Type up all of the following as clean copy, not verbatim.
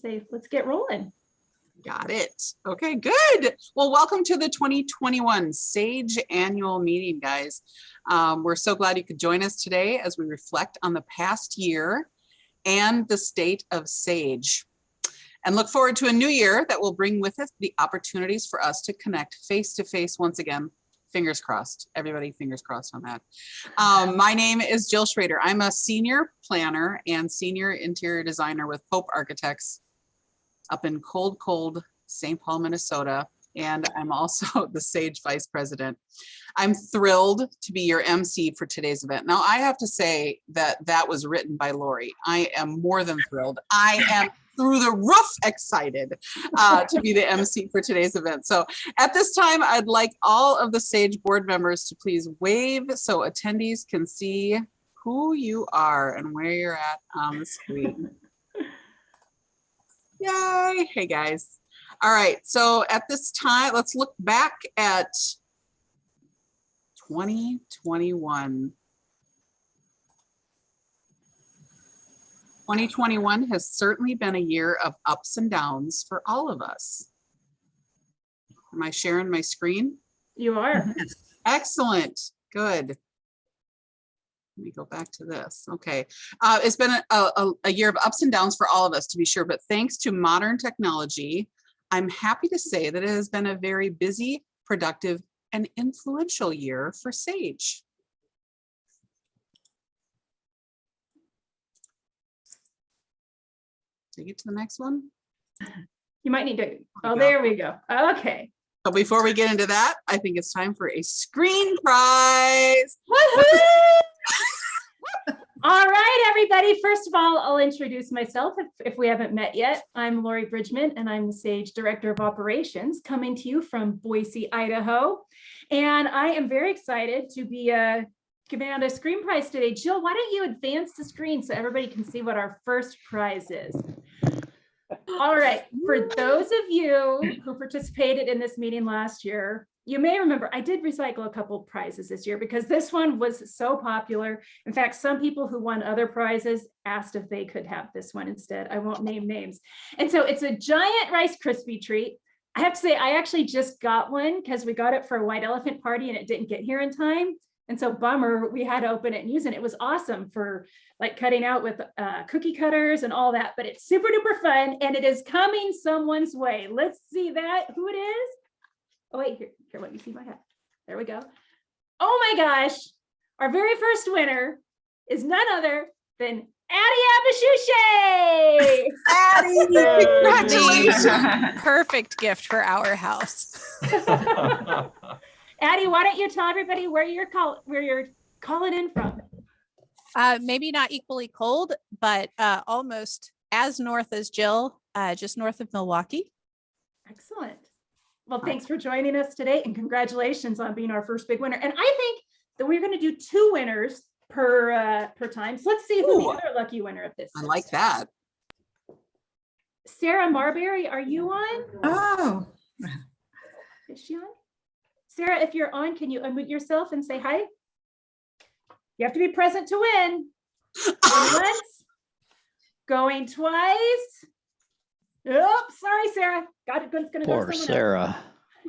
say, let's get rolling. Got it. Okay, good. Well, welcome to the 2021 SAGE annual meeting, guys. We're so glad you could join us today as we reflect on the past year and the state of SAGE, and look forward to a new year that will bring with it the opportunities for us to connect face to face once again. Fingers crossed, everybody, fingers crossed on that. My name is Jill Schrader. I'm a senior planner and senior interior designer with Pope Architects up in cold St. Paul, Minnesota. And I'm also the SAGE Vice President. I'm thrilled to be your MC for today's event. Now, I have to say that was written by Lori. I am more than thrilled. I am through the roof excited to be the MC for today's event. So at this time, I'd like all of the SAGE board members to please wave so attendees can see who you are and where you're at on the screen. Yay, hey guys. All right, so at this time, let's look back at 2021. 2021 has certainly been a year of ups and downs for all of us. Am I sharing my screen? You are. Excellent, good. Let me go back to this. Okay, it's been a year of ups and downs for all of us, to be sure, but thanks to modern technology, I'm happy to say that it has been a very busy, productive, and influential year for SAGE. Take it to the next one. You might need to, oh, there we go. Okay. But before we get into that, I think it's time for a screen prize. All right, everybody. First of all, I'll introduce myself if we haven't met yet. I'm Lori Bridgman, and I'm the SAGE Director of Operations, coming to you from Boise, Idaho. And I am very excited to be giving out a screen prize today. Jill, why don't you advance the screen so everybody can see what our first prize is? All right, for those of you who participated in this meeting last year, you may remember I did recycle a couple of prizes this year because this one was so popular. In fact, some people who won other prizes asked if they could have this one instead. I won't name names. And so it's a giant Rice Krispie treat. I have to say, I actually just got one because we got it for a white elephant party and it didn't get here in time. And so bummer, we had to open it and use it. It was awesome for like cutting out with cookie cutters and all that, but it's super duper fun and it is coming someone's way. Let's see that, who it is. Oh wait, here, let me see my hat. There we go. Oh my gosh, our very first winner is none other than Addie Abishushe. Addie, congratulations. Perfect gift for our house. Addie, why don't you tell everybody where you're calling in from? Maybe not equally cold, but almost as north as Jill, just north of Milwaukee. Excellent. Well, thanks for joining us today and congratulations on being our first big winner. And I think that we're going to do 2 winners per time. So let's see who the other lucky winner of this is. I like that. Sarah Marbury, are you on? Oh. Is she on? Sarah, if you're on, can you unmute yourself and say hi? You have to be present to win. Going once, going twice. Oops, sorry, Sarah. Got it. It's gonna Poor go Sarah.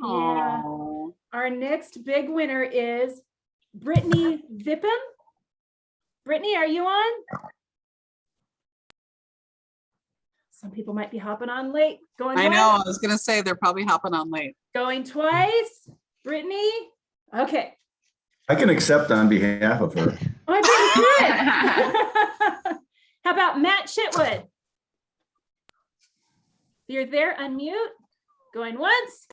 Yeah. Aww. Our next big winner is Brittany Vippen. Brittany, are you on? Some people might be hopping on late. Going I once, know, I was gonna say they're probably hopping on late. going twice. Brittany, okay. I can accept on behalf of her. Oh, I bet you could. How about Matt Chitwood? You're there, unmute. Going once,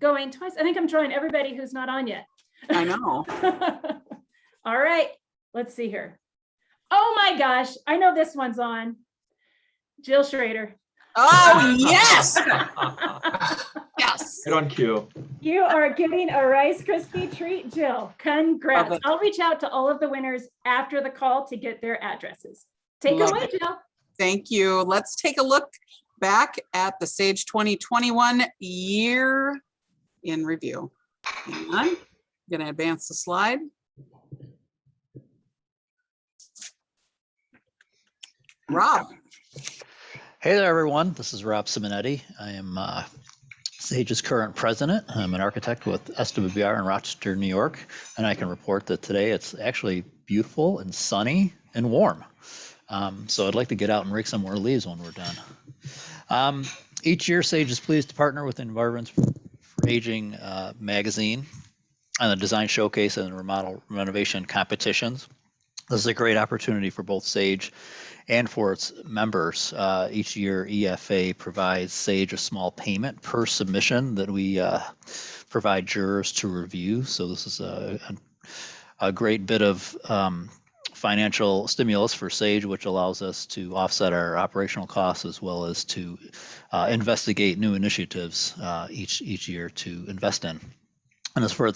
going twice. I think I'm drawing everybody who's not on yet. I know. All right, let's see here. Oh my gosh, I know this one's on. Jill Schrader. Oh, yes. Yes. Good on cue. You are getting a Rice Krispie treat, Jill. Congrats. I'll reach out to all of the winners after the call to get their addresses. Take it away, Jill. Thank you. Let's take a look back at the SAGE 2021 year in review. Hang on. I'm going to advance the slide. Rob. Hey there, everyone. This is Rob Simonetti. I am Sage's current president. I'm an architect with SWBR in Rochester, New York, and I can report that today it's actually beautiful and sunny and warm. So I'd like to get out and rake some more leaves when we're done. Each year, Sage is pleased to partner with Environments for Aging magazine on the design showcase and remodel renovation competitions. This is a great opportunity for both Sage and for its members. Each year, EFA provides Sage a small payment per submission that we provide jurors to review. So this is a great bit of financial stimulus for Sage, which allows us to offset our operational costs as well as to investigate new initiatives each year to invest in. And as far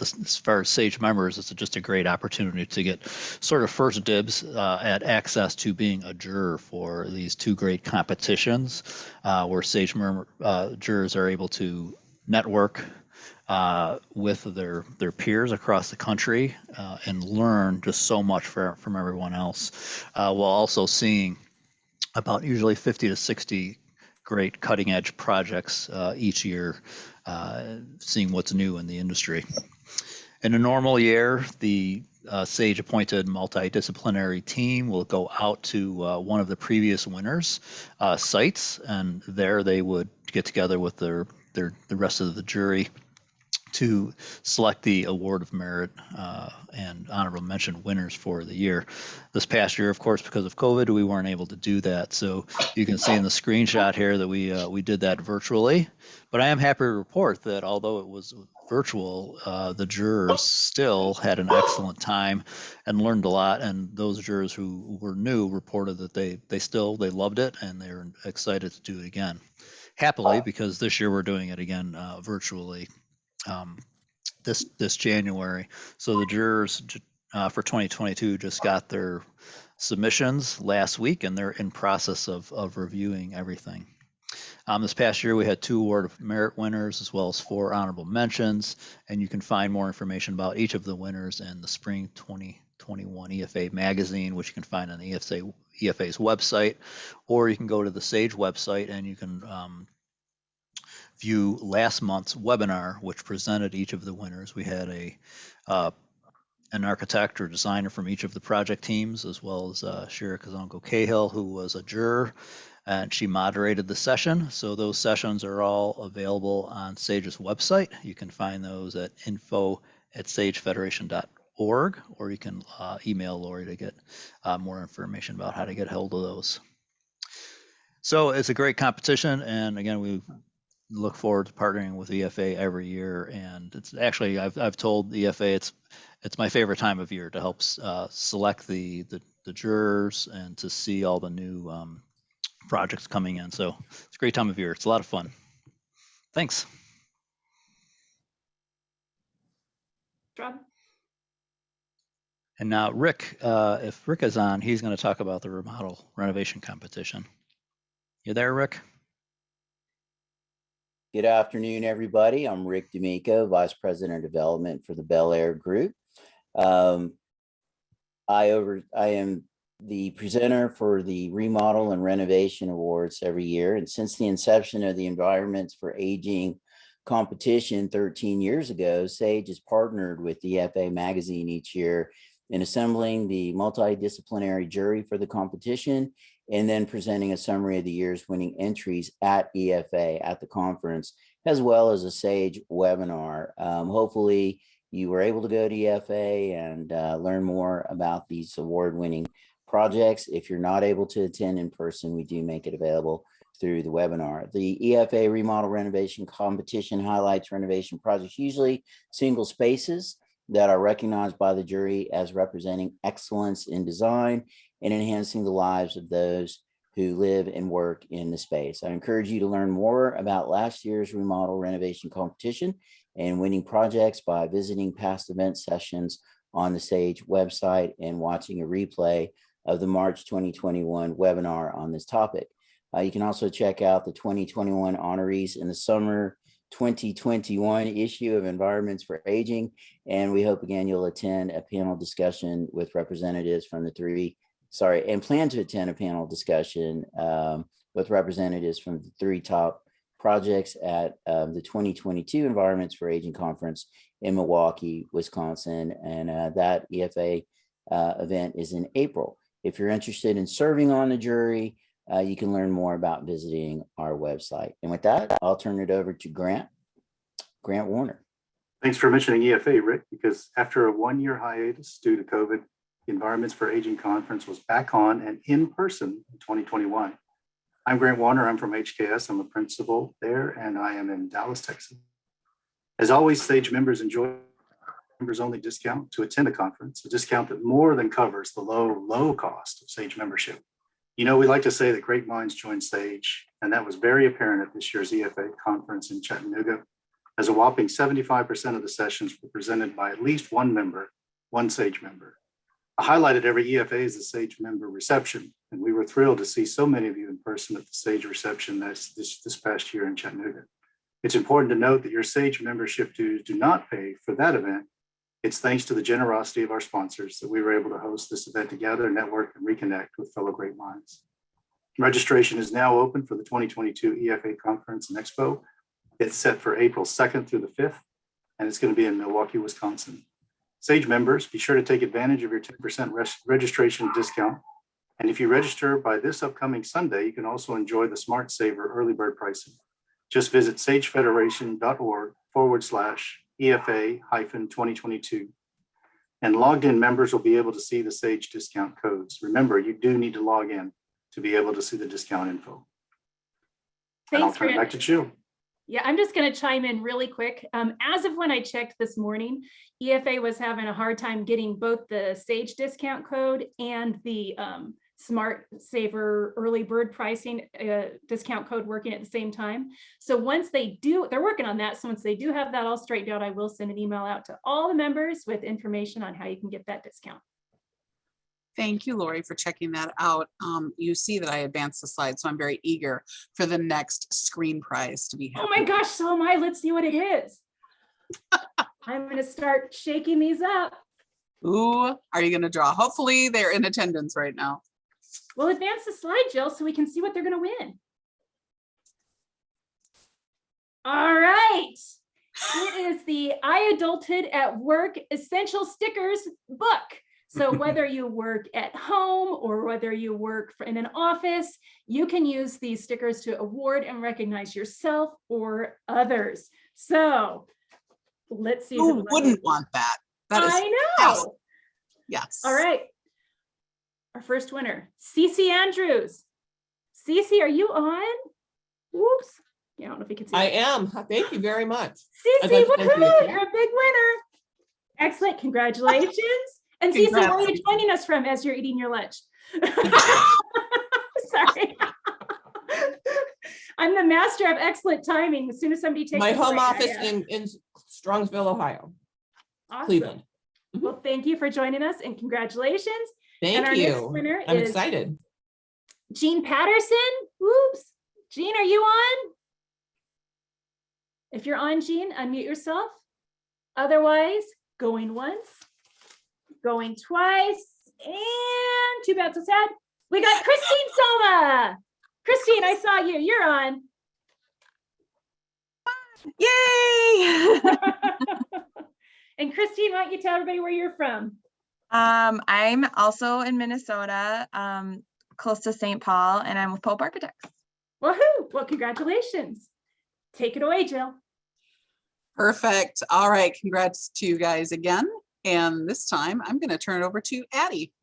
as Sage members, it's just a great opportunity to get sort of first dibs at access to being a juror for these two great competitions, where Sage jurors are able to network with their peers across the country and learn just so much from everyone else, while also seeing about usually 50 to 60 great cutting edge projects each year, seeing what's new in the industry. In a normal year, the Sage appointed multidisciplinary team will go out to one of the previous winners' sites, and there they would get together with the rest of the jury to select the award of merit and honorable mention winners for the year. This past year, of course, because of COVID, we weren't able to do that. So you can see in the screenshot here that we did that virtually. But I am happy to report that although it was virtual, the jurors still had an excellent time and learned a lot. And those jurors who were new reported that they loved it and they're excited to do it again. Happily, because this year we're doing it again virtually. This January. So the jurors for 2022 just got their submissions last week, and they're in process of reviewing everything. This past year, we had 2 award of merit winners as well as 4 honorable mentions, and you can find more information about each of the winners in the spring 2021 EFA magazine, which you can find on the EFA's website, or you can go to the Sage website and you can view last month's webinar, which presented each of the winners. We had an architect or designer from each of the project teams, as well as Shira Kazonko-Cahill, who was a juror, and she moderated the session. So those sessions are all available on Sage's website. You can find those at info@sagefederation.org, or you can email Lori to get more information about how to get hold of those. So it's a great competition, and again, we look forward to partnering with EFA every year, and it's actually I've told EFA it's my favorite time of year to help select the jurors and to see all the new projects coming in. So it's a great time of year. It's a lot of fun. Thanks. Rob? And now Rick, if Rick is on, he's going to talk about the remodel renovation competition. You there, Rick? Good afternoon, everybody. I'm Rick D'Amico, Vice President of Development for the Bel Air Group. I am the presenter for the Remodel and Renovation Awards every year. And since the inception of the Environments for Aging competition 13 years ago, Sage has partnered with the EFA magazine each year in assembling the multidisciplinary jury for the competition, and then presenting a summary of the year's winning entries at EFA at the conference, as well as a Sage webinar. Hopefully you were able to go to EFA and learn more about these award-winning projects. If you're not able to attend in person, we do make it available through the webinar. The EFA remodel renovation competition highlights renovation projects, usually single spaces, that are recognized by the jury as representing excellence in design and enhancing the lives of those who live and work in the space. I encourage you to learn more about last year's remodel renovation competition and winning projects by visiting past event sessions on the Sage website and watching a replay of the March 2021 webinar on this topic. You can also check out the 2021 honorees in the summer 2021 issue of Environments for Aging. And we hope again you'll attend a panel discussion with representatives from the 3 and plan to attend a panel discussion with representatives from the 3 top projects at the 2022 Environments for Aging Conference in Milwaukee, Wisconsin. And that EFA event is in April. If you're interested in serving on the jury, you can learn more about visiting our website. And with that, I'll turn it over to Grant Warner. Thanks for mentioning EFA, Rick, because after a 1-year hiatus due to COVID, the Environments for Aging Conference was back on and in person in 2021. I'm Grant Warner. I'm from HKS. I'm a principal there, and I am in Dallas, Texas. As always, SAGE members enjoy members-only discount to attend the conference, a discount that more than covers the low cost of SAGE membership. You know, we like to say that great minds join SAGE, and that was very apparent at this year's EFA conference in Chattanooga, as a whopping 75% of the sessions were presented by at least one member, one SAGE member. A highlight at every EFA is the SAGE member reception, and we were thrilled to see so many of you in person at the SAGE reception this past year in Chattanooga. It's important to note that your SAGE membership dues do not pay for that event. It's thanks to the generosity of our sponsors that we were able to host this event to gather, network, and reconnect with fellow great minds. Registration is now open for the 2022 EFA Conference and Expo. It's set for April 2nd through the 5th, and it's going to be in Milwaukee, Wisconsin. SAGE members, be sure to take advantage of your 10% registration discount. And if you register by this upcoming Sunday, you can also enjoy the Smart Saver early bird pricing. Just visit sagefederation.org/EFA-2022. And logged in members will be able to see the SAGE discount codes. Remember, you do need to log in to be able to see the discount info. And I'll Thanks, turn it Grant. back to Jill. Yeah, I'm just going to chime in really quick. As of when I checked this morning, EFA was having a hard time getting both the SAGE discount code and the Smart Saver early bird pricing discount code working at the same time. So once they do, they're working on that. So once they do have that all straightened out, I will send an email out to all the members with information on how you can get that discount. Thank you, Lori, for checking that out. You see that I advanced the slide, so I'm very eager for the next screen prize to be Oh happening. my gosh, so am I. Let's see what it is. I'm going to start shaking these up. Who are you going to draw? Hopefully they're in attendance right now. We'll advance the slide, Jill, so we can see what they're going to win. All right. It is the I Adulthood at Work Essential Stickers book. So whether you work at home or whether you work in an office, you can use these stickers to award and recognize yourself or others. So let's see. Who wouldn't want that? That is I awesome. know. Yes. All right. Our first winner, Cece Andrews. Cece, are you on? Whoops. Yeah, I don't know if you can see. I am. Thank you very much. I'd Cece, like to thank you. woohoo, you're a big winner. Excellent. Congratulations. And Cece, where are you Congrats. joining us from as you're eating your lunch? Sorry. I'm the master of excellent timing. As soon as somebody takes My a home break, I office am. in Strongsville, Ohio, Awesome. Cleveland. Well, thank you for joining us and congratulations. And Thank our next you. winner I'm is excited. Jean Patterson. Whoops. Jean, are you on? If you're on, Jean, unmute yourself. Otherwise, going once, going twice, and too bad, so sad. We got Christine Soma. Christine, I saw you. You're on. Yay! And Christine, why don't you tell everybody where you're from? I'm also in Minnesota, close to St. Paul, and I'm with Pope Architects. Woohoo! Well, congratulations. Take it away, Jill. Perfect. All right. Congrats to you guys again. And this time I'm going to turn it over to Addie.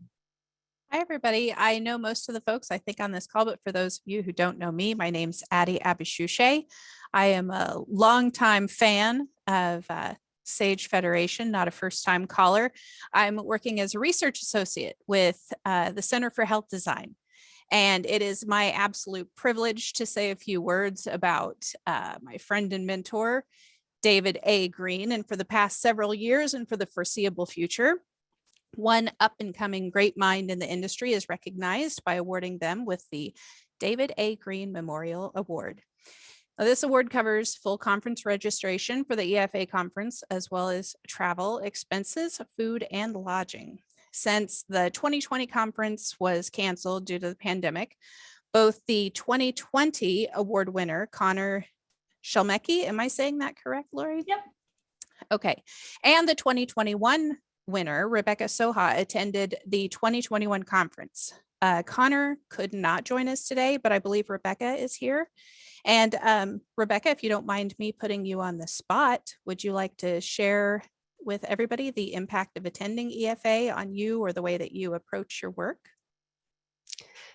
Hi, everybody. I know most of the folks I think on this call, but for those of you who don't know me, my name's Addie Abishushe. I am a longtime fan of SAGE Federation, not a first-time caller. I'm working as a research associate with the Center for Health Design. And it is my absolute privilege to say a few words about my friend and mentor, David A. Green, and for the past several years and for the foreseeable future, one up-and-coming great mind in the industry is recognized by awarding them with the David A. Green Memorial Award. Now, this award covers full conference registration for the EFA conference, as well as travel expenses, food, and lodging. since the 2020 conference was canceled due to the pandemic, both the 2020 award winner, Connor Shelmecki, am I saying that correct, Lori? Yep. Okay. And the 2021 winner, Rebecca Soha, attended the 2021 conference. Connor could not join us today, but I believe Rebecca is here. And Rebecca, if you don't mind me putting you on the spot, would you like to share with everybody the impact of attending EFA on you or the way that you approach your work?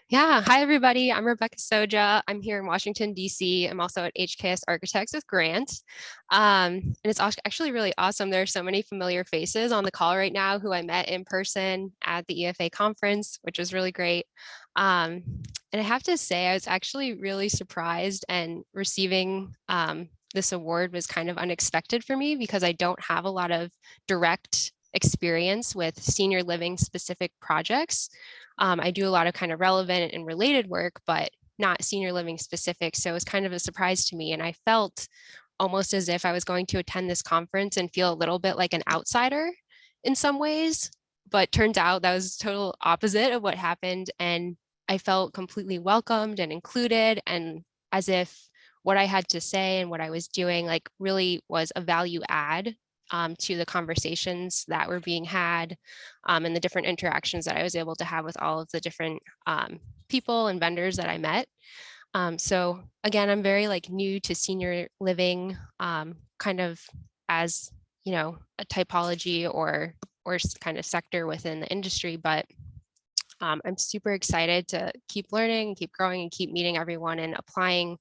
Yeah, hi everybody. I'm Rebecca Soja. I'm here in Washington, D.C. I'm also at HKS Architects with Grant. And it's actually really awesome. There are so many familiar faces on the call right now who I met in person at the EFA conference, which was really great. And I have to say, I was actually really surprised, and receiving this award was kind of unexpected for me because I don't have a lot of direct experience with senior living specific projects. I do a lot of kind of relevant and related work, but not senior living specific. So it was kind of a surprise to me. And I felt almost as if I was going to attend this conference and feel a little bit like an outsider in some ways. But turns out that was total opposite of what happened. And I felt completely welcomed and included, and as if what I had to say and what I was doing like really was a value add to the conversations that were being had, and the different interactions that I was able to have with all of the different people and vendors that I met. So again, I'm very like new to senior living, kind of as, you know, a typology or kind of sector within the industry, but I'm super excited to keep learning, keep growing, and keep meeting everyone and applying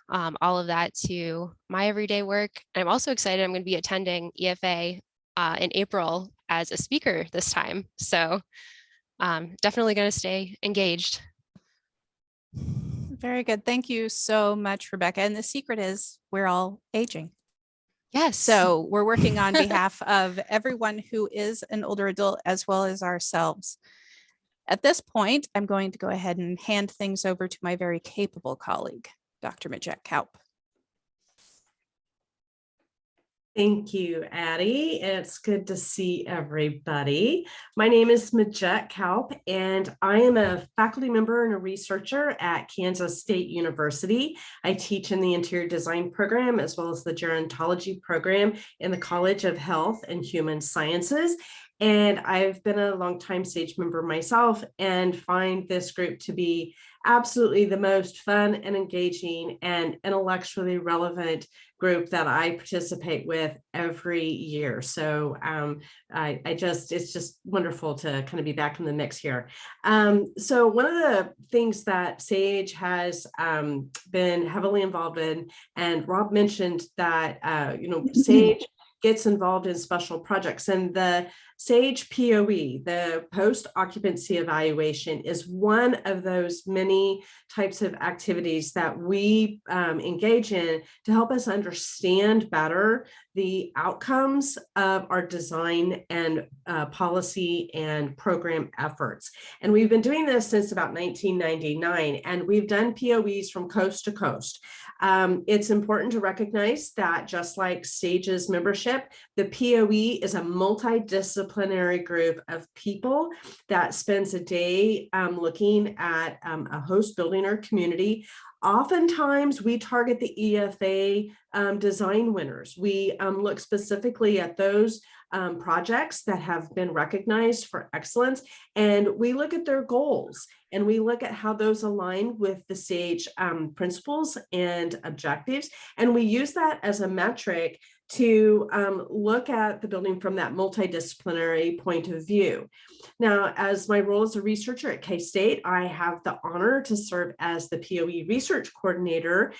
all of that to my everyday work. And I'm also excited I'm going to be attending EFA in April as a speaker this time. So definitely going to stay engaged. Very good. Thank you so much, Rebecca. And the secret is we're all aging. Yes. So we're working on behalf of everyone who is an older adult as well as ourselves. At this point, I'm going to go ahead and hand things over to my very capable colleague, Dr. Majette Kaup. Thank you, Addie. It's good to see everybody. My name is Majette Kaup, and I am a faculty member and a researcher at Kansas State University. I teach in the interior design program as well as the gerontology program in the College of Health and Human Sciences. And I've been a longtime SAGE member myself and find this group to be absolutely the most fun and engaging and intellectually relevant group that I participate with every year. So it's just wonderful to kind of be back in the mix here. So one of the things that SAGE has been heavily involved in, and Rob mentioned that, SAGE gets involved in special projects, and the SAGE POE, the post-occupancy evaluation, is one of those many types of activities that we engage in to help us understand better the outcomes of our design and policy and program efforts. And we've been doing this since about 1999, and we've done POEs from coast to coast. It's important to recognize that just like SAGE's membership, the POE is a multidisciplinary group of people that spends a day looking at a host building or community. Oftentimes we target the EFA design winners. We look specifically at those projects that have been recognized for excellence, and we look at their goals, and we look at how those align with the SAGE principles and objectives, and we use that as a metric to look at the building from that multidisciplinary point of view. Now, as my role as a researcher at K-State, I have the honor to serve as the POE research coordinator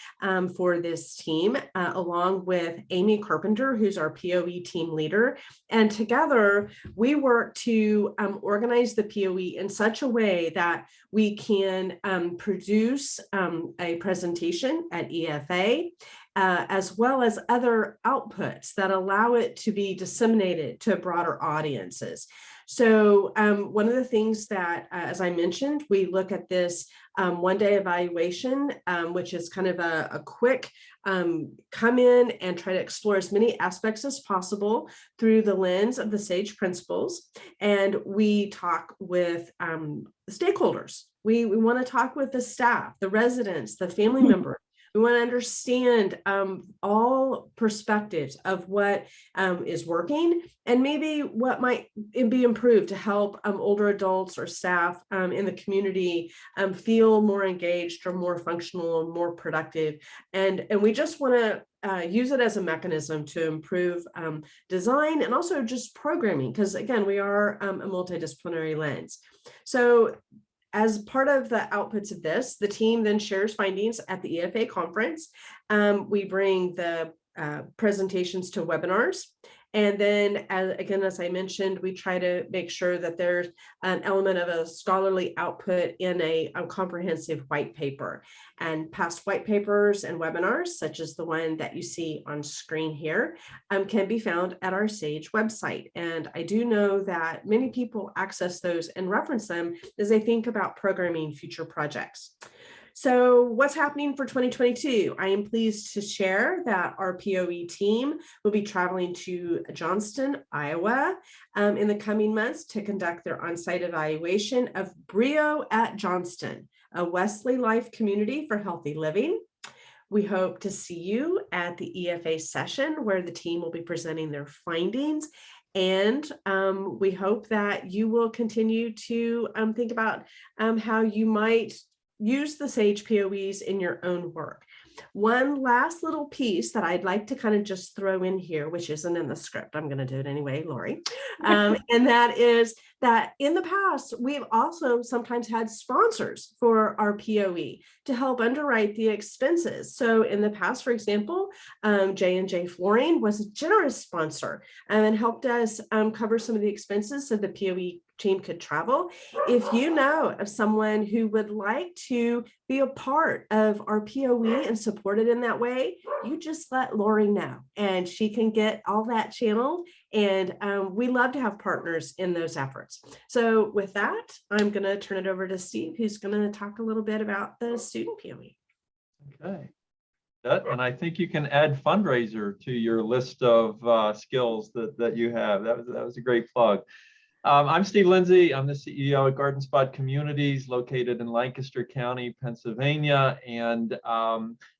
for this team, along with Amy Carpenter, who's our POE team leader. And together, we work to organize the POE in such a way that we can produce a presentation at EFA, as well as other outputs that allow it to be disseminated to broader audiences. So one of the things that, as I mentioned, we look at this one-day evaluation, which is kind of a quick come in and try to explore as many aspects as possible through the lens of the SAGE principles. And we talk with stakeholders. We want to talk with the staff, the residents, the family members. We want to understand all perspectives of what is working and maybe what might be improved to help older adults or staff in the community feel more engaged or more functional and more productive. And we just want to use it as a mechanism to improve design and also just programming, because again, we are a multidisciplinary lens. So as part of the outputs of this, the team then shares findings at the EFA conference. We bring the presentations to webinars. And then again, as I mentioned, we try to make sure that there's an element of a scholarly output in a comprehensive white paper. And past white papers and webinars, such as the one that you see on screen here, can be found at our SAGE website. And I do know that many people access those and reference them as they think about programming future projects. So what's happening for 2022? I am pleased to share that our POE team will be traveling to Johnston, Iowa in the coming months to conduct their on-site evaluation of Brio at Johnston, a Wesley Life community for healthy living. We hope to see you at the EFA session where the team will be presenting their findings. And we hope that you will continue to think about how you might use the SAGE POEs in your own work. One last little piece that I'd like to kind of just throw in here, which isn't in the script, I'm going to do it anyway, Lori. And that is that in the past, we've also sometimes had sponsors for our POE to help underwrite the expenses. So in the past, for example, J&J Flooring was a generous sponsor and helped us cover some of the expenses so the POE team could travel. If you know of someone who would like to be a part of our POE and support it in that way, you just let Lori know and she can get all that channeled. And we love to have partners in those efforts. So with that, I'm going to turn it over to Steve, who's going to talk a little bit about the student POE. Okay. And I think you can add fundraiser to your list of skills that you have. That was a great plug. I'm Steve Lindsay. I'm the CEO at Garden Spot Communities located in Lancaster County, Pennsylvania. And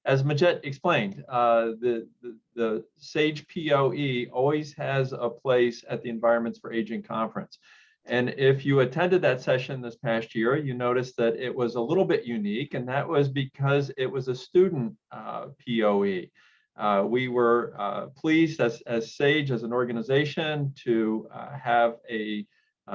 as Majette explained, the SAGE POE always has a place at the Environments for Aging Conference. And if you attended that session this past year, you noticed that it was a little bit unique, and that was because it was a student POE. We were pleased as SAGE, as an organization, to have a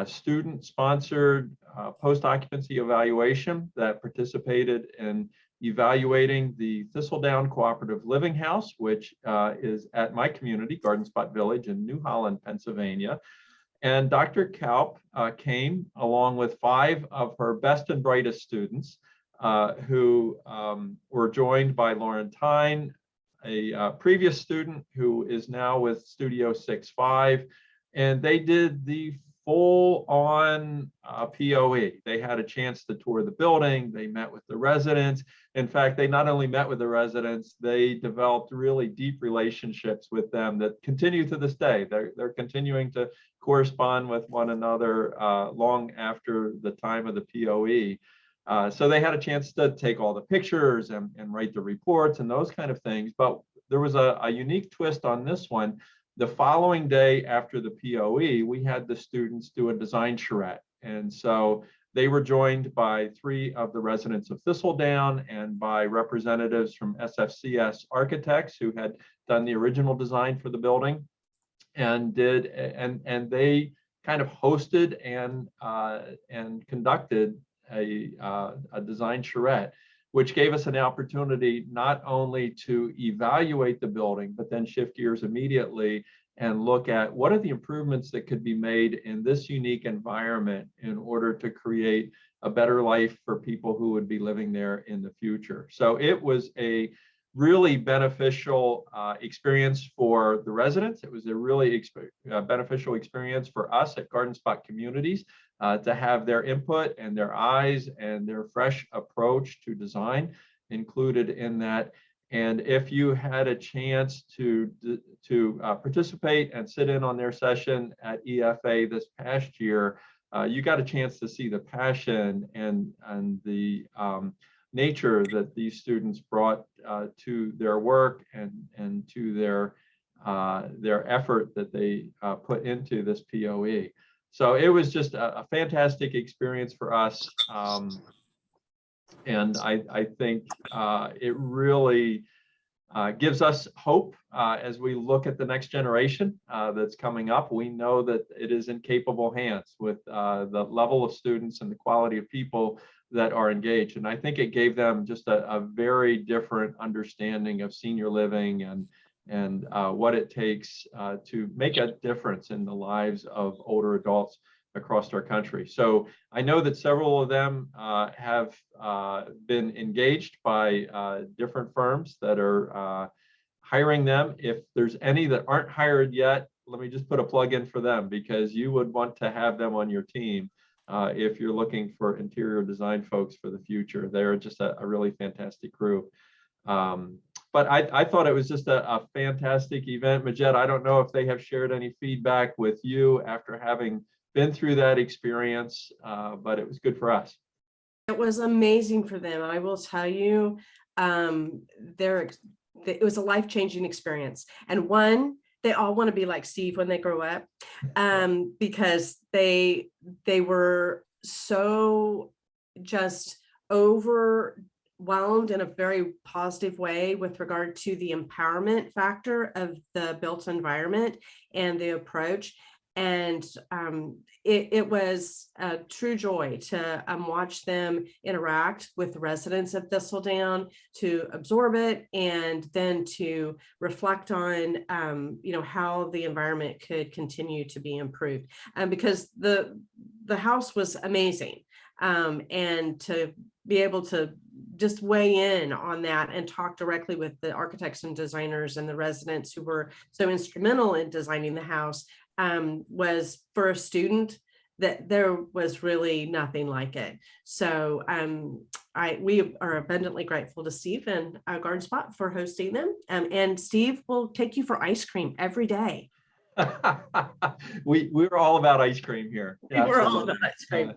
student-sponsored post-occupancy evaluation that participated in evaluating the Thistledown Cooperative Living House, which is at my community, Garden Spot Village in New Holland, Pennsylvania. And Dr. Kaup came along with 5 of her best and brightest students who were joined by Lauren Tyne, a previous student who is now with Studio 6-5, and they did the full-on POE. They had a chance to tour the building. They met with the residents. In fact, they not only met with the residents, they developed really deep relationships with them that continue to this day. They're continuing to correspond with one another long after the time of the POE. So they had a chance to take all the pictures and write the reports and those kind of things. But there was a unique twist on this one. The following day after the POE, we had the students do a design charrette. And so they were joined by 3 of the residents of Thistledown and by representatives from SFCS Architects who had done the original design for the building, and they kind of hosted and conducted a design charrette, which gave us an opportunity not only to evaluate the building, but then shift gears immediately and look at what are the improvements that could be made in this unique environment in order to create a better life for people who would be living there in the future. So it was a really beneficial experience for the residents. It was a really beneficial experience for us at Garden Spot Communities to have their input and their eyes and their fresh approach to design included in that. And if you had a chance to participate and sit in on their session at EFA this past year, you got a chance to see the passion and the nature that these students brought to their work and to their effort that they put into this POE. So it was just a fantastic experience for us. And I think it really gives us hope as we look at the next generation that's coming up. We know that it is in capable hands with the level of students and the quality of people that are engaged. And I think it gave them just a very different understanding of senior living and what it takes to make a difference in the lives of older adults across our country. So I know that several of them have been engaged by different firms that are hiring them. If there's any that aren't hired yet, let me just put a plug in for them, because you would want to have them on your team if you're looking for interior design folks for the future. They're just a really fantastic group. But I thought it was just a fantastic event. Majed, I don't know if they have shared any feedback with you after having been through that experience, but it was good for us. It was amazing for them. I will tell you, it was a life-changing experience. And one, they all want to be like Steve when they grow up, because they were so just overwhelmed in a very positive way with regard to the empowerment factor of the built environment and the approach. And it was a true joy to watch them interact with the residents of Thistledown, to absorb it, and then to reflect on how the environment could continue to be improved. Because the house was amazing, and to be able to just weigh in on that and talk directly with the architects and designers and the residents who were so instrumental in designing the house was, for a student, that there was really nothing like it. So we are abundantly grateful to Steve and Garden Spot for hosting them. And Steve will take you for ice cream every day. We're all about ice cream here. Yeah, we're all about ice cream.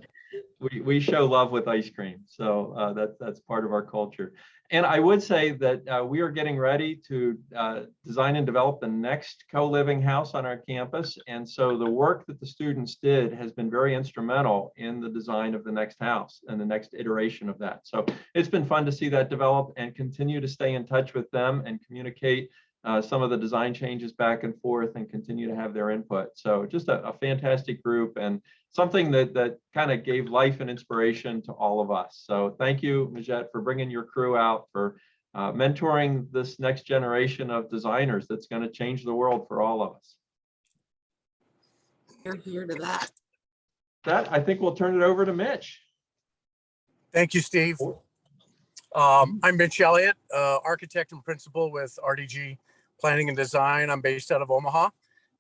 We show love with ice cream, so that's part of our culture. And I would say that we are getting ready to design and develop the next co-living house on our campus. And so the work that the students did has been very instrumental in the design of the next house and the next iteration of that. So it's been fun to see that develop and continue to stay in touch with them and communicate some of the design changes back and forth and continue to have their input. So just a fantastic group and something that kind of gave life and inspiration to all of us. So thank you, Majed, for bringing your crew out, for mentoring this next generation of designers that's going to change the world for all of us. You're here to that. I think we'll turn it over to Mitch. Thank you, Steve. I'm Mitch Elliott, architect and principal with RDG Planning and Design. I'm based out of Omaha.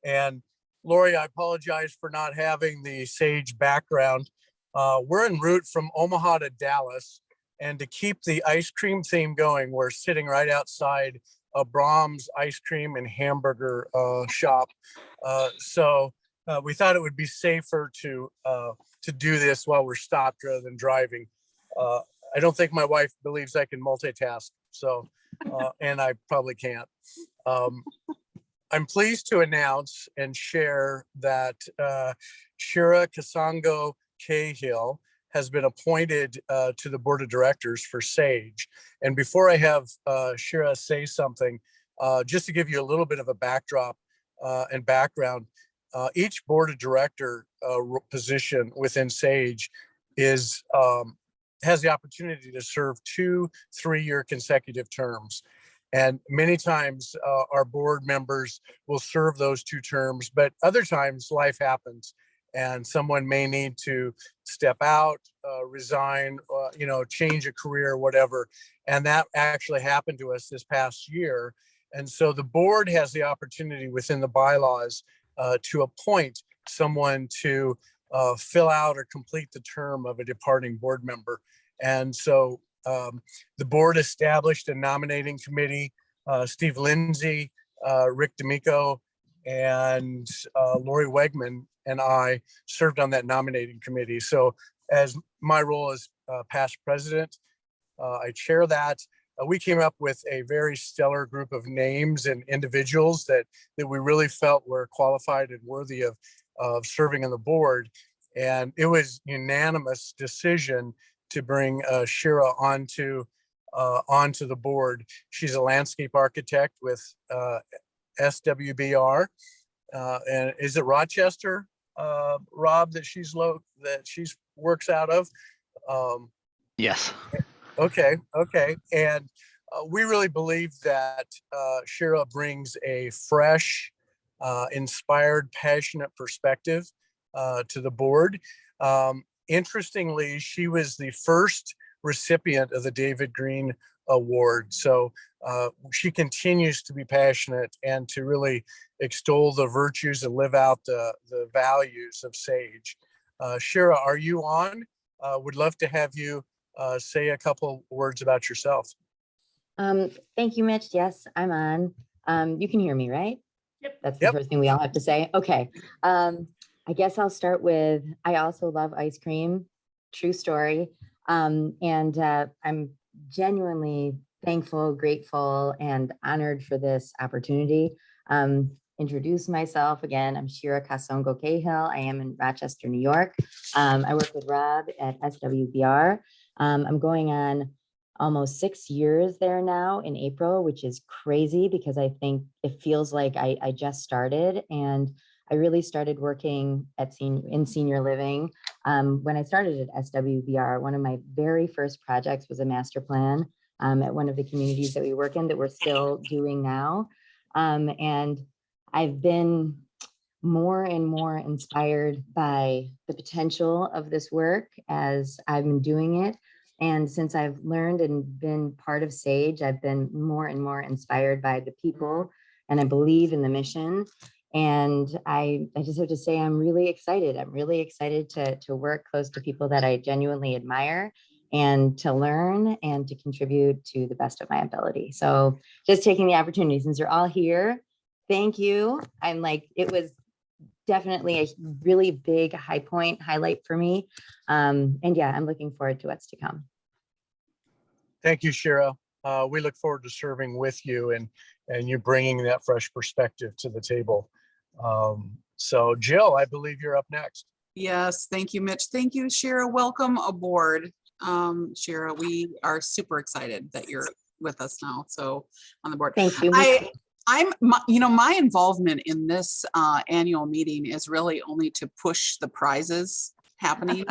And Lori, I apologize for not having the Sage background. We're en route from Omaha to Dallas. And to keep the ice cream theme going, we're sitting right outside a Brahms ice cream and hamburger shop. So we thought it would be safer to do this while we're stopped rather than driving. I don't think my wife believes I can multitask, so, and I probably can't. I'm pleased to announce and share that Shira Kasango Cahill has been appointed to the board of directors for Sage. And before I have Shira say something, just to give you a little bit of a backdrop and background, each board of director position within Sage has the opportunity to serve 2 3-year consecutive terms. And many times our board members will serve those 2 terms, but other times life happens and someone may need to step out, resign, change a career, whatever. And that actually happened to us this past year. And so the board has the opportunity within the bylaws to appoint someone to fill out or complete the term of a departing board member. And so the board established a nominating committee. Steve Lindsay, Rick D'Amico, and Lori Wegman and I served on that nominating committee. So as my role as past president, I chair that. We came up with a very stellar group of names and individuals that we really felt were qualified and worthy of serving on the board. And it was unanimous decision to bring Shira onto the board. She's a landscape architect with SWBR. And is it Rochester, Rob, that she's works out of? Yes. Okay. And we really believe that Shira brings a fresh, inspired, passionate perspective to the board. Interestingly, she was the first recipient of the David Green Award. So she continues to be passionate and to really extol the virtues and live out the values of SAGE. Shira, are you on? Would love to have you say a couple words about yourself. Thank you, Mitch. Yes, I'm on. You can hear me, right? Yep. That's the first thing we all have to say. Okay. I guess I'll start with, I also love ice cream. True story. And I'm genuinely thankful, grateful, and honored for this opportunity. Introduce myself again. I'm Shira Kasongo Cahill. I am in Rochester, New York. I work with Rob at SWBR. I'm going on almost 6 years there now in April, which is crazy because I think it feels like I just started, and I really started working in senior living. When I started at SWBR, one of my very first projects was a master plan at one of the communities that we work in that we're still doing now. And I've been more and more inspired by the potential of this work as I've been doing it. And since I've learned and been part of SAGE, I've been more and more inspired by the people, and I believe in the mission. And I just have to say, I'm really excited. I'm really excited to work close to people that I genuinely admire and to learn and to contribute to the best of my ability. So just taking the opportunity, since you're all here, thank you. It was definitely a really big highlight for me. And yeah, I'm looking forward to what's to come. Thank you, Shira. We look forward to serving with you and you bringing that fresh perspective to the table. So Jill, I believe you're up next. Yes, thank you, Mitch. Thank you, Shira. Welcome aboard. Shira, we are super excited that you're with us now. So on the board. Thank you. My involvement in this annual meeting is really only to push the prizes happening.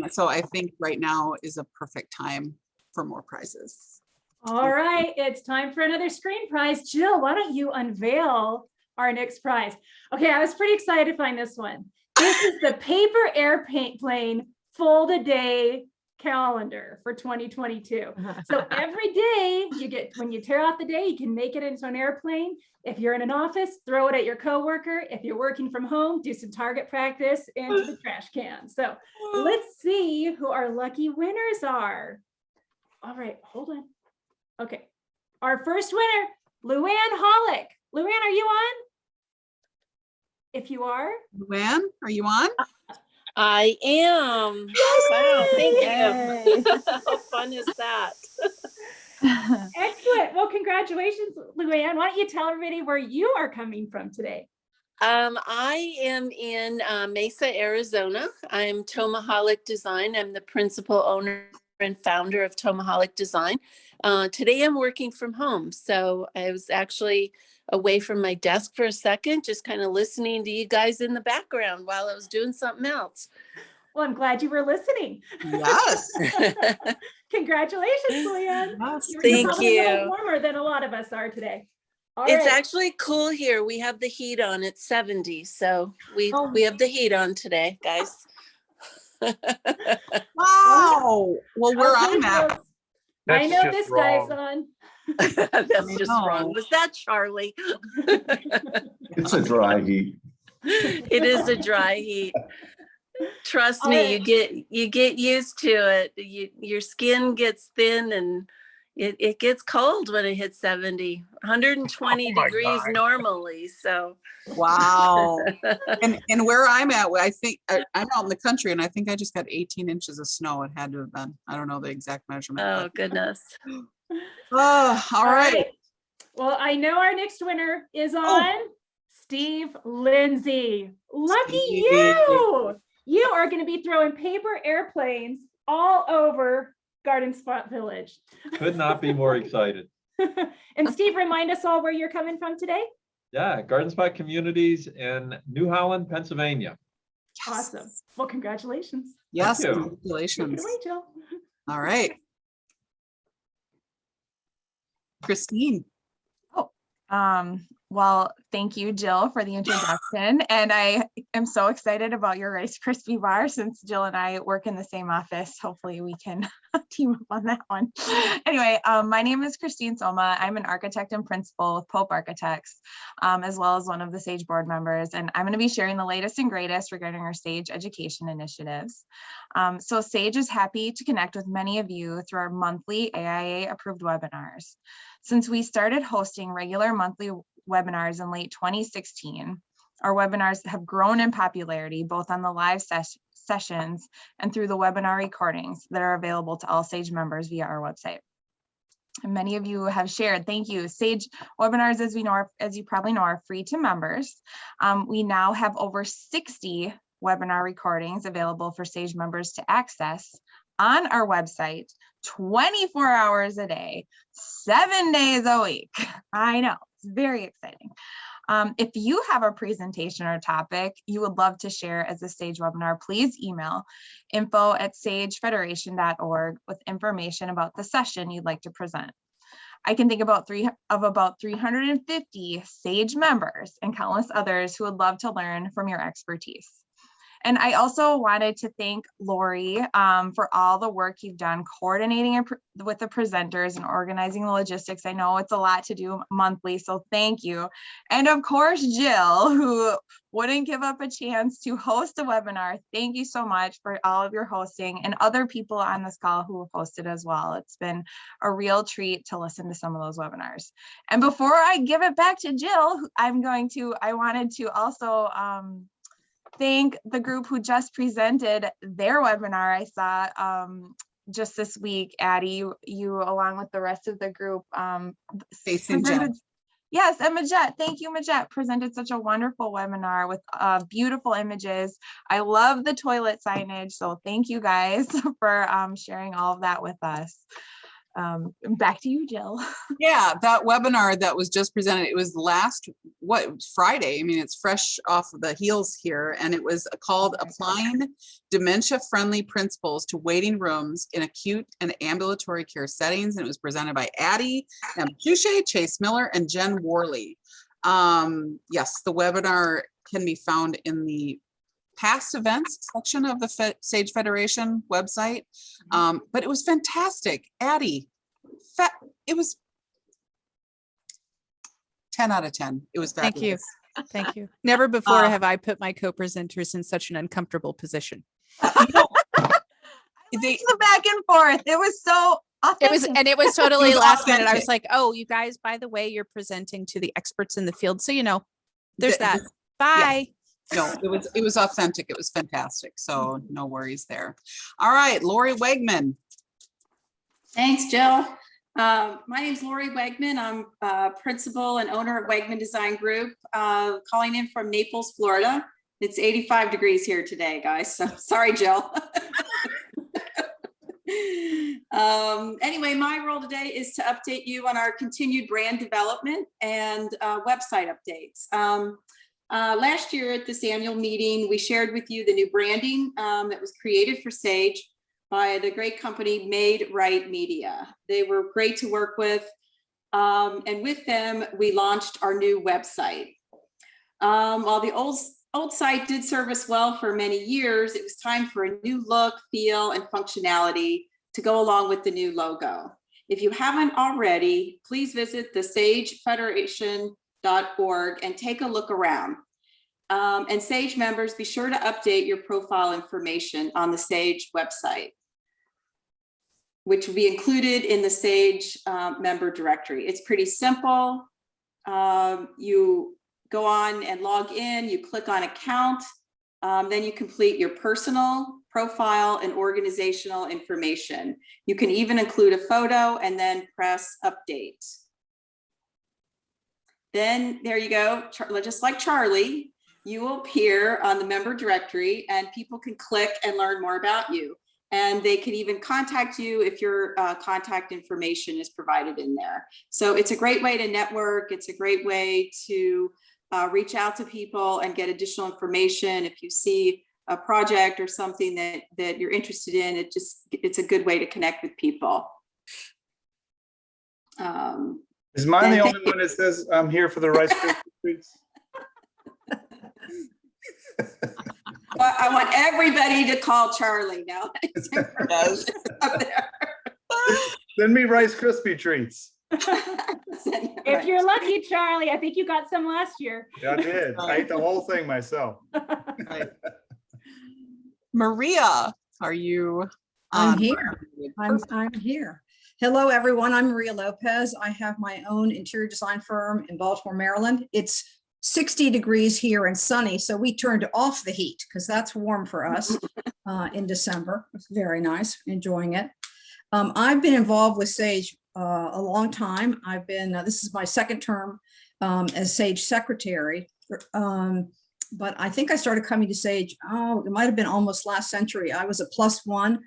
So I think right now is a perfect time for more prizes. All right, it's time for another screen prize. Jill, why don't you unveil our next prize? Okay, I was pretty excited to find this one. This is the paper airplane fold-a-day calendar for 2022. So every day when you tear out the day, you can make it into an airplane. If you're in an office, throw it at your coworker. If you're working from home, do some target practice into the trash can. So let's see who our lucky winners are. All right, hold on. Okay, our first winner, Luann Hollick. Luann, are you on? If you are. Luann, are you on? I am. Wow, thank you. How fun is that? Excellent. Well, congratulations, Luann. Why don't you tell everybody where you are coming from today? I am in Mesa, Arizona. I'm Tomaholic Design. I'm the principal owner and founder of Tomaholic Design. Today I'm working from home. So I was actually away from my desk for a second, just kind of listening to you guys in the background while I was doing something else. Well, I'm glad you were listening. Yes. Congratulations, Luann. Yes, You're thank probably a you. little warmer than a lot of us are today. It's actually cool here. We have the heat on. It's 70, so we have the heat on today, guys. Wow. Well, where Okay, I'm at, folks. I know this guy's on. That's just wrong. Was that Charlie? It's a dry heat. It is a dry heat. Trust All me, right. you get used to it. Your skin gets thin and it gets cold when it hits 70, 120 Oh my degrees God. normally. So wow. And where I'm at, I think I'm out in the country, and I think I just got 18 inches of snow. It had to have been. I don't know the exact measurement. oh but- goodness. Oh, all right. Well, I know our next winner is on Steve Lindsay. Lucky Steve. you. You are going to be throwing paper airplanes all over Garden Spot Village. Could not be more excited. And Steve, remind us all where you're coming from today. Yeah, Garden Spot Communities in New Holland, Pennsylvania. Awesome. Well, congratulations. Yes, you. Take it congratulations. away, Jill. All right. Christine. Well, thank you, Jill, for the introduction. And I am so excited about your Rice Krispie bar since Jill and I work in the same office. Hopefully we can team up on that one. Anyway, my name is Christine Soma. I'm an architect and principal with Pope Architects, as well as one of the SAGE board members. And I'm going to be sharing the latest and greatest regarding our SAGE education initiatives. So SAGE is happy to connect with many of you through our monthly AIA approved webinars. Since we started hosting regular monthly webinars in late 2016, our webinars have grown in popularity, both on the live sessions and through the webinar recordings that are available to all SAGE members via our website. And many of you have shared, thank you. SAGE webinars, as we know, as you probably know, are free to members. We now have over 60 webinar recordings available for SAGE members to access on our website 24 hours a day, 7 days a week. I know, it's very exciting. If you have a presentation or topic you would love to share as a SAGE webinar, please email info@sagefederation.org with information about the session you'd like to present. I can think about about 350 SAGE members and countless others who would love to learn from your expertise. And I also wanted to thank Lori for all the work you've done coordinating with the presenters and organizing the logistics. I know it's a lot to do monthly, so thank you. And of course, Jill, who wouldn't give up a chance to host a webinar. Thank you so much for all of your hosting, and other people on this call who have hosted as well. It's been a real treat to listen to some of those webinars. And before I give it back to Jill, I wanted to also thank the group who just presented their webinar. I saw just this week, Addie, you along with the rest of the group. Stacey and Jen. Yes, and Majette, thank you, Majette, presented such a wonderful webinar with beautiful images. I love the toilet signage, so thank you guys for sharing all of that with us. Back to you, Jill. Yeah, that webinar that was just presented, it was Friday. I mean, it's fresh off of the heels here, and it was called Applying Dementia-Friendly Principles to Waiting Rooms in Acute and Ambulatory Care Settings, and it was presented by Addie Abushushe, Chase Miller, and Jen Worley. Yes, the webinar can be found in the past events section of the SAGE Federation website, but it was fantastic. Addie, it was 10 out of 10. It was fabulous. Thank you. Thank you. Never before have I put my co-presenters in such an uncomfortable position. The back and forth. It was so authentic. It was totally It was last minute. I authentic. was like, oh, you guys, by the way, you're presenting to the experts in the field. So, there's that. Bye. No, it was authentic. It was fantastic. So no worries there. All right, Lori Wegman. Thanks, Jill. My name is Lori Wegman. I'm principal and owner of Wegman Design Group, calling in from Naples, Florida. It's 85 degrees here today, guys. So sorry, Jill. Anyway, my role today is to update you on our continued brand development and website updates. Last year at this annual meeting, we shared with you the new branding that was created for SAGE by the great company Made Right Media. They were great to work with. And with them, we launched our new website. While the old site did serve us well for many years, it was time for a new look, feel, and functionality to go along with the new logo. If you haven't already, please visit thesagefederation.org and take a look around. And SAGE members, be sure to update your profile information on the SAGE website, which will be included in the SAGE member directory. It's pretty simple. You go on and log in, you click on account, then you complete your personal profile and organizational information. You can even include a photo and then press update. Then there you go, just like Charlie, you will appear on the member directory and people can click and learn more about you. And they can even contact you if your contact information is provided in there. So it's a great way to network. It's a great way to reach out to people and get additional information. If you see a project or something that you're interested in, it's a good way to connect with people. Is mine the only one that says I'm here for the Rice Krispie treats? But I want everybody to call Charlie now. Send me Rice Krispie treats. If you're lucky, Charlie, I think you got some last year. Yeah, I did. I ate the whole thing myself. Maria, are you? I'm here. I'm here. Hello, everyone. I'm Maria Lopez. I have my own interior design firm in Baltimore, Maryland. It's 60 degrees here and sunny, so we turned off the heat because that's warm for us in December. It's very nice, enjoying it. I've been involved with SAGE a long time. I've been, this is my second term as SAGE secretary, but I think I started coming to SAGE, it might have been almost last century. I was a +1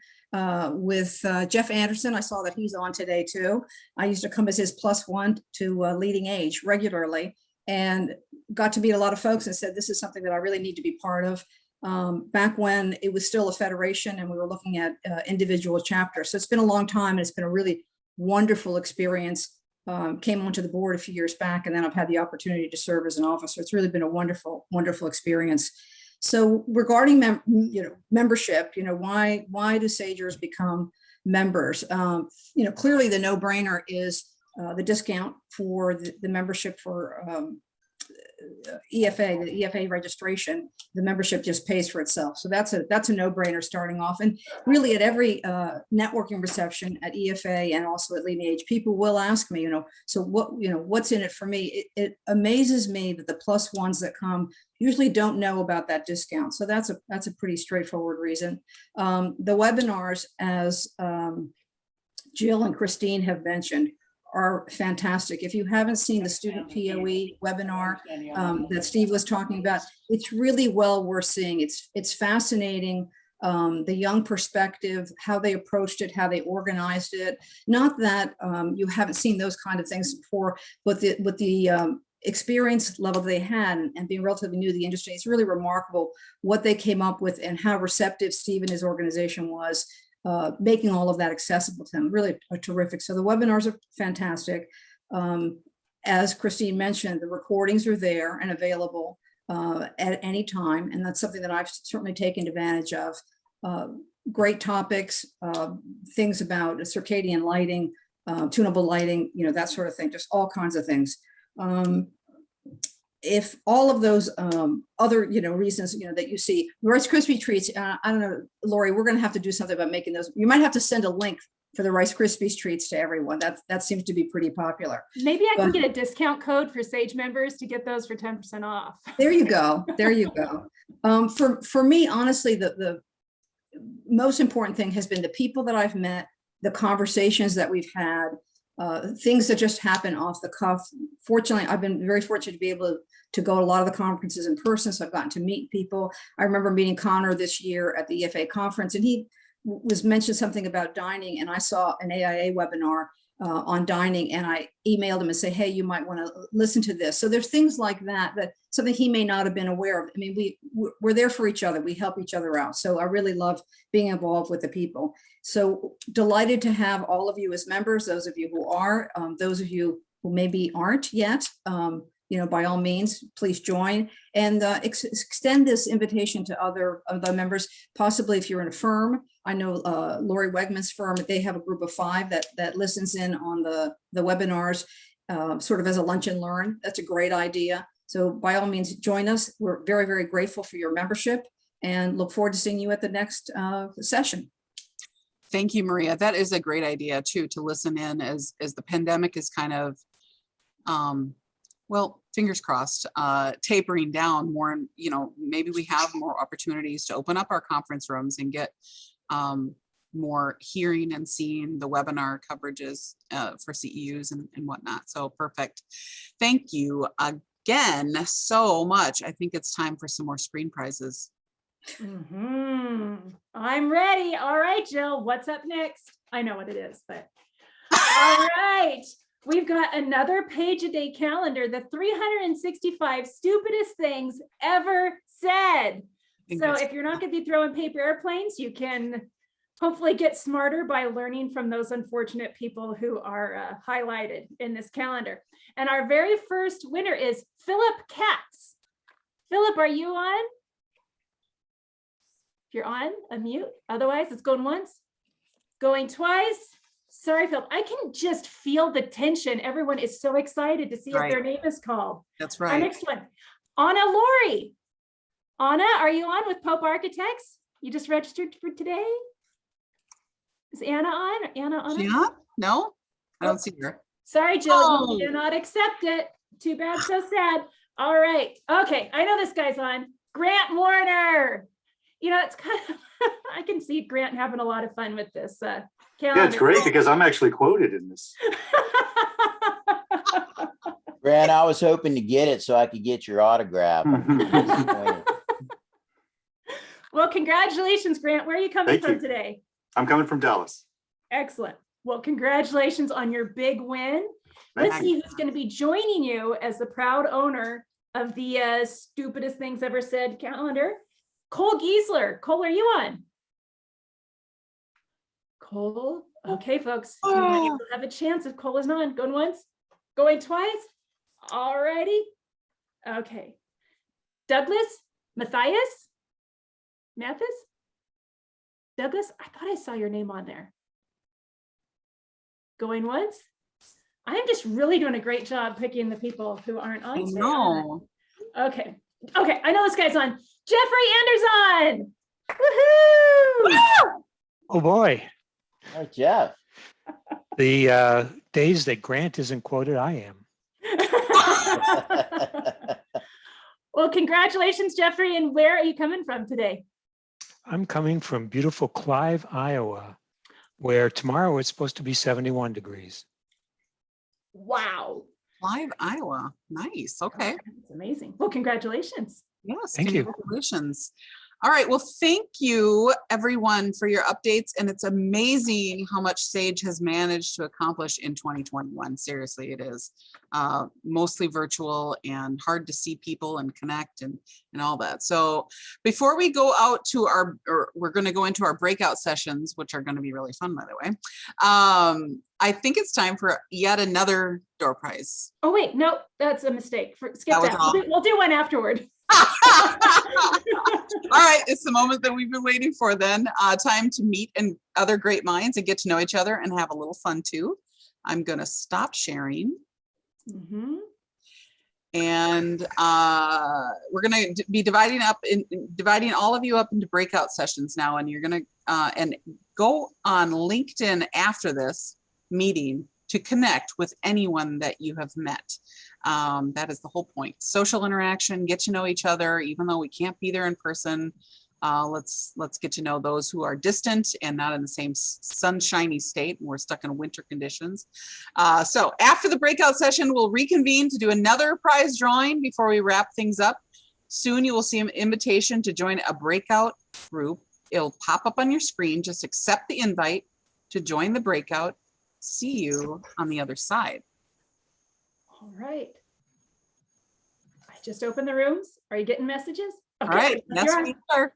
with Jeff Anderson. I saw that he's on today too. I used to come as his +1 to Leading Age regularly and got to meet a lot of folks and said, this is something that I really need to be part of. Back when it was still a federation and we were looking at individual chapters. So it's been a long time and it's been a really wonderful experience. Came onto the board a few years back and then I've had the opportunity to serve as an officer. It's really been a wonderful, wonderful experience. So regarding membership, why do SAGers become members? Clearly the no-brainer is the discount for the membership for EFA, the EFA registration. The membership just pays for itself. So that's a no-brainer starting off. And really at every networking reception at EFA and also at Leading Age, people will ask me, so what's in it for me? It amazes me that the +1s that come usually don't know about that discount. So that's a pretty straightforward reason. The webinars, as Jill and Christine have mentioned, are fantastic. If you haven't seen the student POE webinar that Steve was talking about, it's really well worth seeing. It's fascinating, the young perspective, how they approached it, how they organized it. Not that you haven't seen those kind of things before, but with the experience level they had and being relatively new to the industry, it's really remarkable what they came up with and how receptive Steve and his organization was. Making all of that accessible to them, really terrific. So the webinars are fantastic. As Christine mentioned, the recordings are there and available at any time. And that's something that I've certainly taken advantage of. Great topics, things about circadian lighting, tunable lighting, that sort of thing, just all kinds of things. If all of those other, reasons, that you see, Rice Krispie treats, I don't know, Lori, we're going to have to do something about making those. You might have to send a link for the Rice Krispies treats to everyone. That seems to be pretty popular. Maybe I can get a discount code for SAGE members to get those for 10% off. There you go. There you go. For me, honestly, the most important thing has been the people that I've met, the conversations that we've had, things that just happen off the cuff. Fortunately, I've been very fortunate to be able to go to a lot of the conferences in person, so I've gotten to meet people. I remember meeting Connor this year at the EFA conference, and he was mentioned something about dining, and I saw an AIA webinar on dining, and I emailed him and say, hey, you might want to listen to this. So there's things like that, something he may not have been aware of. I mean, we're there for each other. We help each other out. So I really love being involved with the people. So delighted to have all of you as members, those of you who are, those of you who maybe aren't yet, by all means, please join and extend this invitation to other members. Possibly if you're in a firm, I know Lori Wegman's firm, they have a group of 5 that listens in on the webinars, sort of as a lunch and learn. That's a great idea. So by all means, join us. We're very, very grateful for your membership and look forward to seeing you at the next session. Thank you, Maria. That is a great idea too, to listen in as the pandemic is kind of, well, fingers crossed, tapering down more. And, maybe we have more opportunities to open up our conference rooms and get more hearing and seeing the webinar coverages for CEUs and whatnot. So perfect. Thank you again so much. I think it's time for some more screen prizes. I'm ready. All right, Jill, what's up next? I know what it is, but all right. We've got another page a day calendar, the 365 stupidest things ever said. So if you're not going to be throwing paper airplanes, you can hopefully get smarter by learning from those unfortunate people who are highlighted in this calendar. And our very first winner is Philip Katz. Philip, are you on? If you're on, unmute. Otherwise, it's going once, going twice. Sorry, Philip. I can just feel the tension. Everyone is so excited to see if their name is called. That's right. Our next one, Anna Lori. Anna, are you on with Pope Architects? You just registered for today? Is Anna on? Anna on? Yeah? No, I don't see her. Sorry, Jill, you cannot accept it. Too bad, so sad. All right. Okay, I know this guy's on. Grant Warner. It's kind of, I can see Grant having a lot of fun with this calendar. Yeah, it's great because I'm actually quoted in this. Grant, I was hoping to get it so I could get your autograph. Well, congratulations, Grant. Where are you coming Thank you. from today? I'm coming from Dallas. Excellent. Well, congratulations on your big win. Let's see who's going to be joining you as the proud owner of the stupidest things ever said calendar. Cole Giesler. Cole, are you on? Cole. Okay, folks. You might have a chance if Cole is not on. Going once, going twice. All righty. Okay. Douglas Matthias? Douglas, I thought I saw your name on there. Going once. I am just really doing a great job picking the people who aren't on today. No. Okay. Okay, I know this guy's on. Jeffrey Anderson. Woohoo! Oh boy. Hi, Jeff. The days that Grant isn't quoted, I am. Well, congratulations, Jeffrey. And where are you coming from today? I'm coming from beautiful Clive, Iowa, where tomorrow it's supposed to be 71 degrees. Wow. Clive, Iowa. Nice. Okay. That's amazing. Well, congratulations. Yes. Thank you. Congratulations. All right. Well, thank you everyone for your updates. And it's amazing how much Sage has managed to accomplish in 2021. Seriously, it is mostly virtual and hard to see people and connect and all that. So before we go out to we're going to go into our breakout sessions, which are going to be really fun, by the way. I think it's time for yet another door prize. Oh, wait, no, that's a mistake. Skip That was that. all. We'll do one afterward. All right, it's the moment that we've been waiting for then. Time to meet and other great minds and get to know each other and have a little fun too. I'm going to stop sharing. And we're going to be dividing all of you up into breakout sessions now. And you're going to and go on LinkedIn after this meeting to connect with anyone that you have met. That is the whole point. Social interaction, get to know each other, even though we can't be there in person. Let's get to know those who are distant and not in the same sunshiny state, and we're stuck in winter conditions. So after the breakout session, we'll reconvene to do another prize drawing before we wrap things up. Soon you will see an invitation to join a breakout group. It'll pop up on your screen. Just accept the invite to join the breakout. See you on the other side. All right. I just opened the rooms. Are you getting messages? Okay. All right. That's You're on. what we are.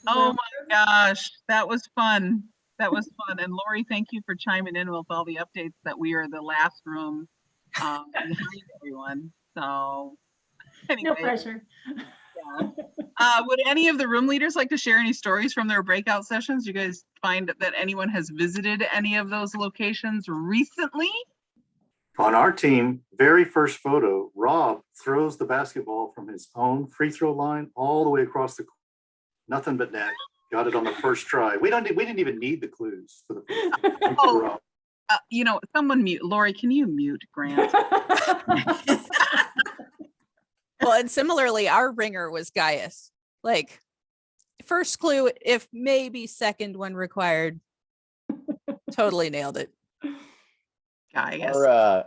Oh my gosh, that was fun. That was fun. And Lori, thank you for chiming in with all the updates that we are the last room behind everyone. So anyway, No pressure. would any of the room leaders like to share any stories from their breakout sessions? You guys find that anyone has visited any of those locations recently? On our team, very first photo, Rob throws the basketball from his own free throw line all the way across the court. Nothing but net. Got it on the first try. We didn't even need the clues for the first time. Oh, you know, someone mute. Lori, can you mute Grant? Well, and similarly, our ringer was Gaius. Like, first clue, if maybe second when required. Totally nailed it. Gaius.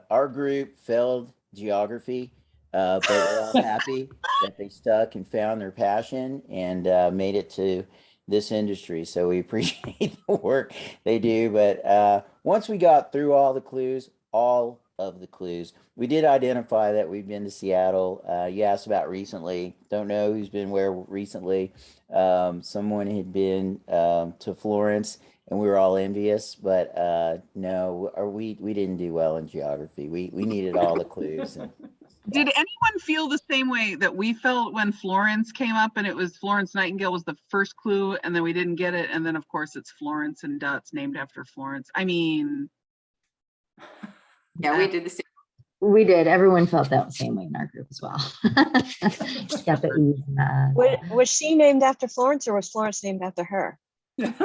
Our group failed geography, but we're all happy that they stuck and found their passion and made it to this industry. So we appreciate the work they do. But once we got through all of the clues, we did identify that we've been to Seattle. You asked about recently. Don't know who's been where recently. Someone had been to Florence, and we were all envious. But no, we didn't do well in geography. We needed all the clues. And, Did anyone feel the same way that we felt when Florence came up and it was Florence Nightingale was the first clue and then we didn't get it? And then of course it's Florence and it's named after Florence. I mean. Yeah, we did the same. We did. Everyone felt that same way in our group as well. Got the E in that. Was she named after Florence or was Florence named after her? Good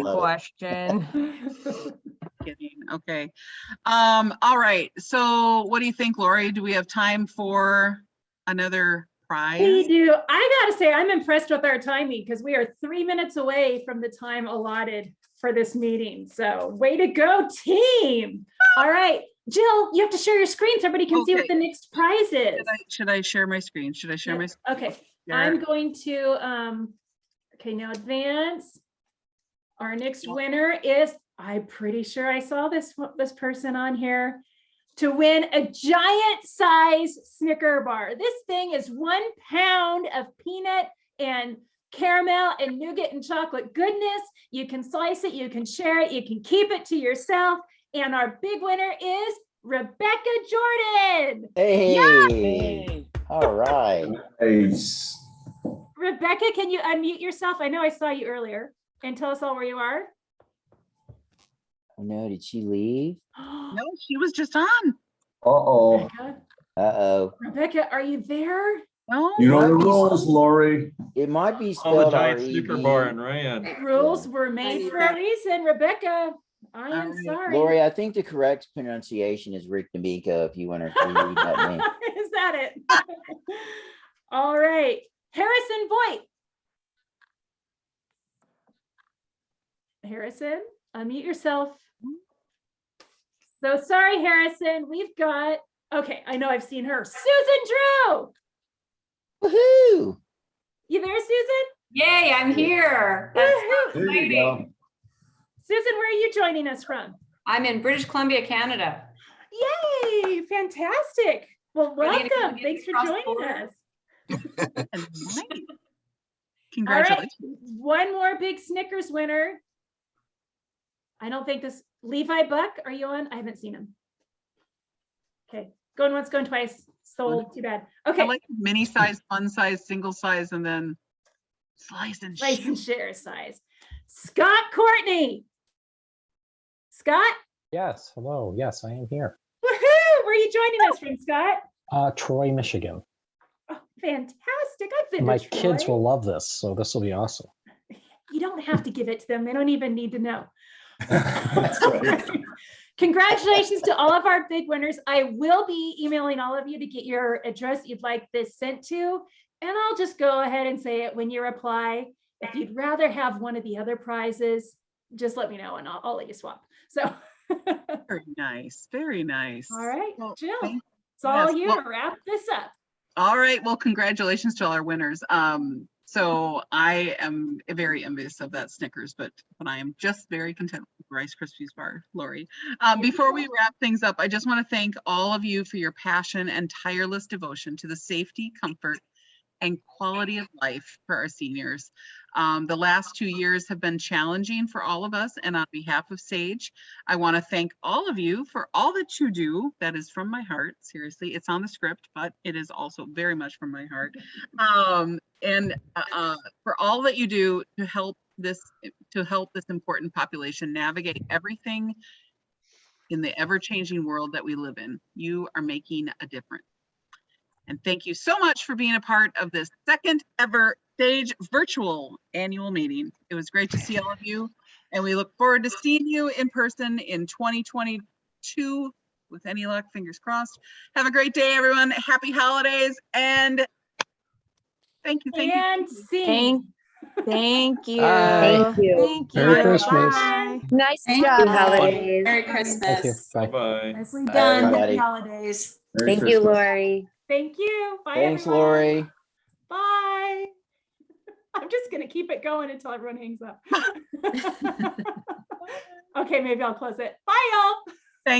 question. Kidding. Okay. All right. So what do you think, Lori? Do we have time for another prize? We do. I gotta say, I'm impressed with our timing because we are 3 minutes away from the time allotted for this meeting. So way to go, team. All right. Jill, you have to share your screen so everybody can see what the next prize is. Should I share my screen? Should I share my screen? Okay. I'm going to, okay, now advance. Our next winner is, I'm pretty sure I saw this person on here, to win a giant size Snicker bar. This thing is 1 pound of peanut and caramel and nougat and chocolate goodness. You can slice it, you can share it, you can keep it to yourself. And our big winner is Rebecca Jordan. Hey, Yay! All right. Nice. Rebecca, can you unmute yourself? I know I saw you earlier, and tell us all where you are. Oh no, did she leave? No, she was just on. Uh-oh. Uh-oh. Rebecca, are you there? No. You know the rules, Lori. It might be All the spelled giant Snicker bar and ran. Rules were made for a reason, Rebecca. I am sorry. Lori, I think the correct pronunciation is Rick D'Amico if you want to read that name. Is that it? All right. Harrison Voigt. Harrison, unmute yourself. So sorry, Harrison. We've got, okay, I know I've seen her. Susan Drew. Woohoo! You there, Susan? Yay, I'm here. That's so There you go. exciting. Susan, where are you joining us from? I'm in British Columbia, Canada. Yay, fantastic. Well, Ready to come welcome. in Thanks for across the joining border? us. Congratulations. All right, one more big Snickers winner. I don't think this, Levi Buck, are you on? I haven't seen him. Okay, going once, going twice. Sold, too bad. Okay. I like mini size, fun size, single size, and then slice and Slice and share size. Scott Courtney. Scott? Yes, hello. Yes, I am here. Woohoo! Where are you joining us from, Scott? Troy, Michigan. Oh, fantastic. I've been My to kids Troy. will love this, so this will be awesome. You don't have to give it to them. They don't even need to know. That's right. Congratulations to all of our big winners. I will be emailing all of you to get your address you'd like this sent to. And I'll just go ahead and say it when you reply. If you'd rather have one of the other prizes, just let me know and I'll let you swap. So very nice. Very nice. All right, Well, Jill, thank- it's all yes, you well- to wrap this up. All right. Well, congratulations to all our winners. So I am very envious of that Snickers, but I am just very content with Rice Krispies bar, Lori. Before we wrap things up, I just want to thank all of you for your passion and tireless devotion to the safety, comfort, and quality of life for our seniors. The last 2 years have been challenging for all of us, and on behalf of SAGE, I want to thank all of you for all that you do. That is from my heart. Seriously, it's on the script, but it is also very much from my heart. And for all that you do to help this important population navigate everything in the ever-changing world that we live in. You are making a difference. And thank you so much for being a part of this second ever SAGE virtual annual meeting. It was great to see all of you, and we look forward to seeing you in person in 2022 with any luck, fingers crossed. Have a great day, everyone. Happy holidays, and thank you. And sing. Thank you. Bye. Thank you. Thank you. Merry Christmas. Bye. Nice Thank job. you. Holidays. Merry Thank you. Christmas. Bye. Bye. Nicely Bye, done. Happy everybody. holidays. Merry Thank you, Christmas. Lori. Thank you. Bye, Thanks, everyone. Lori. Bye. I'm just gonna keep it going until everyone hangs up. Okay, maybe I'll close it. Bye, y'all. Thank you.